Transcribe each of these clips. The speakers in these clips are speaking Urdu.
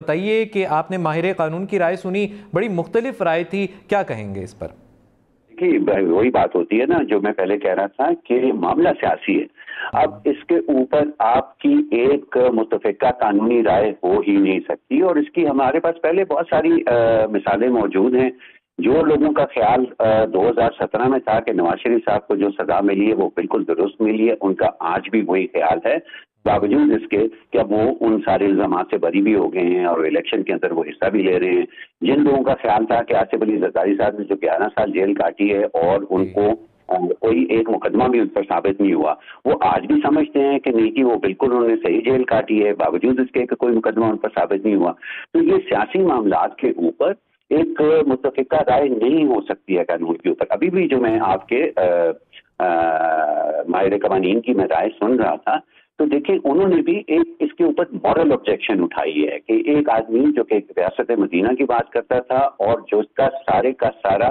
بتائیے کہ آپ نے ماہر قانون کی رائے سنی، بڑی مختلف رائے تھی، کیا کہیں گے اس پر؟ وہی بات ہوتی ہے نا جو میں پہلے کہہ رہا تھا کہ معاملہ سیاسی ہے. اب اس کے اوپر آپ کی ایک متفقہ قانونی رائے ہو ہی نہیں سکتی، اور اس کی ہمارے پاس پہلے بہت ساری مثالیں موجود ہیں. جو لوگوں کا خیال 2017 میں تھا کہ نواز شریف صاحب کو جو سزا ملی ہے وہ بالکل درست ملی ہے، ان کا آج بھی وہی خیال ہے، باوجود اس کے کہ اب وہ ان سارے الزامات سے بری بھی ہو گئے ہیں اور الیکشن کے اندر وہ حصہ بھی لے رہے ہیں. جن لوگوں کا خیال تھا کہ آصف علی زرداری صاحب نے جو 11 سال جیل کاٹی ہے اور ان کو کوئی ایک مقدمہ بھی ان پر ثابت نہیں ہوا، وہ آج بھی سمجھتے ہیں کہ نہیں کہ وہ بالکل انہوں نے صحیح جیل کاٹی ہے باوجود اس کے کہ کوئی مقدمہ ان پر ثابت نہیں ہوا. تو یہ سیاسی معاملات کے اوپر ایک متفقہ رائے نہیں ہو سکتی ہے قانون کے اوپر. ابھی بھی جو میں آپ کے ماہر قوانین کی میں رائے سن رہا تھا تو دیکھیں انہوں نے بھی ایک اس کے اوپر مورل آبجیکشن اٹھائی ہے کہ ایک آدمی جو کہ ریاست مدینہ کی بات کرتا تھا اور جو اس کا سارا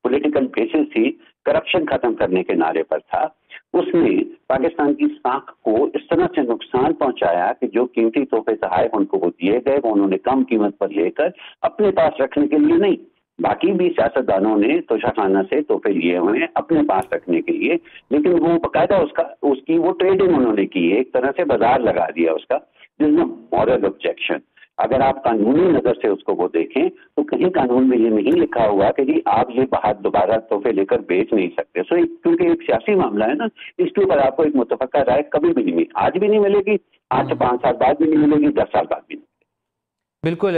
پولیٹیکل بیسس تھی کرپشن ختم کرنے کے نعرے پر تھا، اس نے پاکستان کی ساکھ کو اس طرح سے نقصان پہنچایا کہ جو قیمتی تحفے تحائف ان کو وہ دیے گئے وہ انہوں نے کم قیمت پر لے کر اپنے پاس رکھنے کے لیے نہیں، باقی بھی سیاستدانوں نے توشہ خانہ سے تحفے لیے ہوئے ہیں اپنے پاس رکھنے کے لیے، لیکن وہ باقاعدہ اس کی وہ ٹریڈنگ انہوں نے کی ہے، ایک طرح سے بازار لگا دیا اس کا، جس میں مورل آبجیکشن. اگر آپ قانونی نظر سے اس کو وہ دیکھیں تو کہیں قانون میں یہ نہیں لکھا ہوا کہ جی آپ یہ باہر دوبارہ تحفے لے کر بیچ نہیں سکتے. کیونکہ ایک سیاسی معاملہ ہے نا، اس کے اوپر آپ کو ایک متفقہ رائے کبھی بھی نہیں ملی، آج بھی نہیں ملے گی، 8 سے 5 سال بعد بھی نہیں ملے گی، 10 سال بعد بھی نہیں. بالکل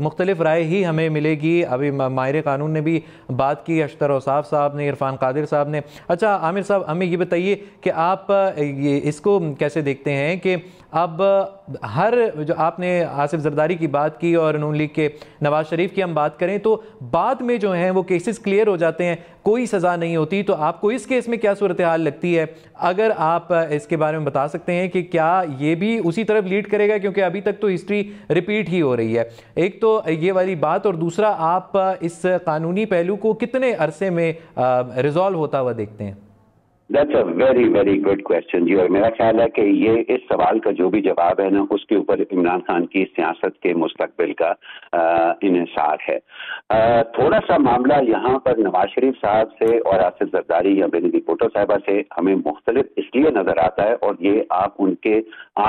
مختلف رائے ہی ہمیں ملے گی. ابھی ماہر قانون نے بھی بات کی، اشتر اوصاف صاحب نے، عرفان قادر صاحب نے. اچھا عامر صاحب ہمیں یہ بتائیے کہ آپ اس کو کیسے دیکھتے ہیں کہ اب ہر جو آپ نے آصف زرداری کی بات کی اور نون لیگ کے نواز شریف کی ہم بات کریں تو بعد میں جو ہیں وہ کیسز کلیئر ہو جاتے ہیں، کوئی سزا نہیں ہوتی، تو آپ کو اس کیس میں کیا صورتحال لگتی ہے؟ اگر آپ اس کے بارے میں بتا سکتے ہیں کہ کیا یہ بھی اسی طرف لیڈ کرے گا، کیونکہ ابھی تک تو ہسٹری ریپیٹ ہی ہو رہی ہے. ایک تو یہ والی بات، اور دوسرا آپ اس قانونی پہلو کو کتنے عرصے میں ریزالو ہوتا ہوا دیکھتے ہیں؟ That's a very very good question جی، اور میرا خیال ہے کہ یہ اس سوال کا جو بھی جواب ہے نا اس کے اوپر عمران خان کی سیاست کے مستقبل کا انحصار ہے. تھوڑا سا معاملہ یہاں پر نواز شریف صاحب سے اور آصف زرداری یا بینظیر بھٹو صاحبہ سے ہمیں مختلف اس لیے نظر آتا ہے، اور یہ آپ ان کے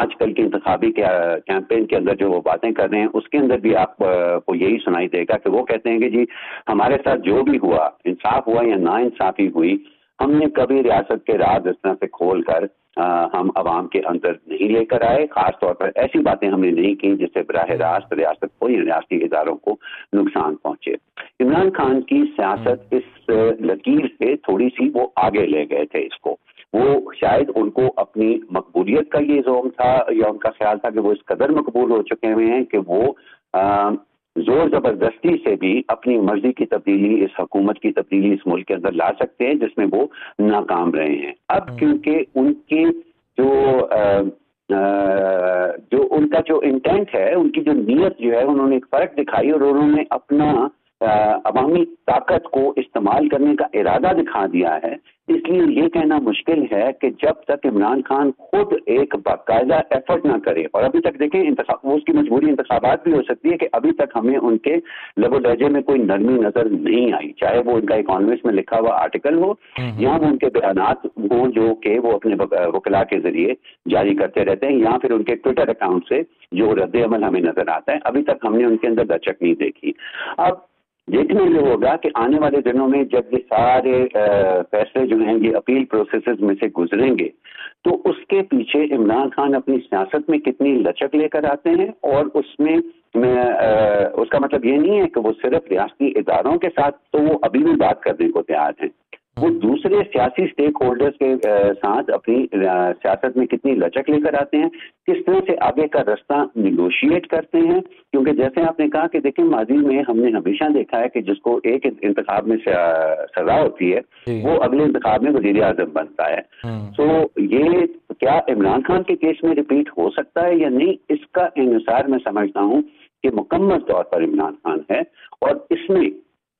آج کل کے انتخابی کیمپین کے اندر جو وہ باتیں کر رہے ہیں اس کے اندر بھی آپ کو یہی سنائی دے گا کہ وہ کہتے ہیں کہ جی ہمارے ساتھ جو بھی ہوا، انصاف ہوا یا نا انصافی ہوئی، ہم نے کبھی ریاست کے راز اس طرح سے کھول کر ہم عوام کے اندر نہیں لے کر آئے، خاص طور پر ایسی باتیں ہم نے نہیں کی جس سے براہ راست ریاست کو یا ریاستی اداروں کو نقصان پہنچے. عمران خان کی سیاست اس لکیر سے تھوڑی سی وہ آگے لے گئے تھے اس کو، وہ شاید ان کو اپنی مقبولیت کا یہ زوم تھا یا ان کا خیال تھا کہ وہ اس قدر مقبول ہو چکے ہوئے ہیں کہ وہ زور زبردستی سے بھی اپنی مرضی کی تبدیلی، اس حکومت کی تبدیلی اس ملک کے اندر لا سکتے ہیں جس میں وہ ناکام رہے ہیں. اب کیونکہ ان کے جو ان کا جو انٹینٹ ہے، ان کی جو نیت جو ہے، انہوں نے ایک فرق دکھائی اور انہوں نے اپنا عوامی طاقت کو استعمال کرنے کا ارادہ دکھا دیا ہے. اس لیے یہ کہنا مشکل ہے کہ جب تک عمران خان خود ایک باقاعدہ ایفرٹ نہ کرے، اور ابھی تک دیکھیں وہ اس کی مجبوری انتخابات بھی ہو سکتی ہے کہ ابھی تک ہمیں ان کے لب و لہجے میں کوئی نرمی نظر نہیں آئی، چاہے وہ ان کا اکانومسٹ میں لکھا ہوا آرٹیکل ہو یا وہ ان کے بیانات ہوں جو کہ وہ اپنے وکلاء کے ذریعے جاری کرتے رہتے ہیں، یا پھر ان کے ٹویٹر اکاؤنٹ سے جو رد عمل ہمیں نظر آتا ہے. ابھی تک ہم نے ان کے اندر دچک نہیں دیکھی. اب دیکھنے یہ ہوگا کہ آنے والے دنوں میں جب یہ سارے فیصلے جو ہیں یہ اپیل پروسیسز میں سے گزریں گے تو اس کے پیچھے عمران خان اپنی سیاست میں کتنی لچک لے کر آتے ہیں، اور اس میں اس کا مطلب یہ نہیں ہے کہ وہ صرف ریاستی اداروں کے ساتھ تو وہ ابھی بھی بات کرنے کو تیار ہیں، وہ دوسرے سیاسی سٹیک ہولڈرز کے ساتھ اپنی سیاست میں کتنی لچک لے کر آتے ہیں، کس طرح سے آگے کا رستہ نیگوشیٹ کرتے ہیں. کیونکہ جیسے آپ نے کہا کہ دیکھیں ماضی میں ہم نے ہمیشہ دیکھا ہے کہ جس کو ایک انتخاب میں سزا ہوتی ہے وہ اگلے انتخاب میں وزیر اعظم بنتا ہے. تو یہ کیا عمران خان کے کیس میں ریپیٹ ہو سکتا ہے یا نہیں، اس کا انحصار میں سمجھتا ہوں کہ مکمل طور پر عمران خان ہے، اور اس میں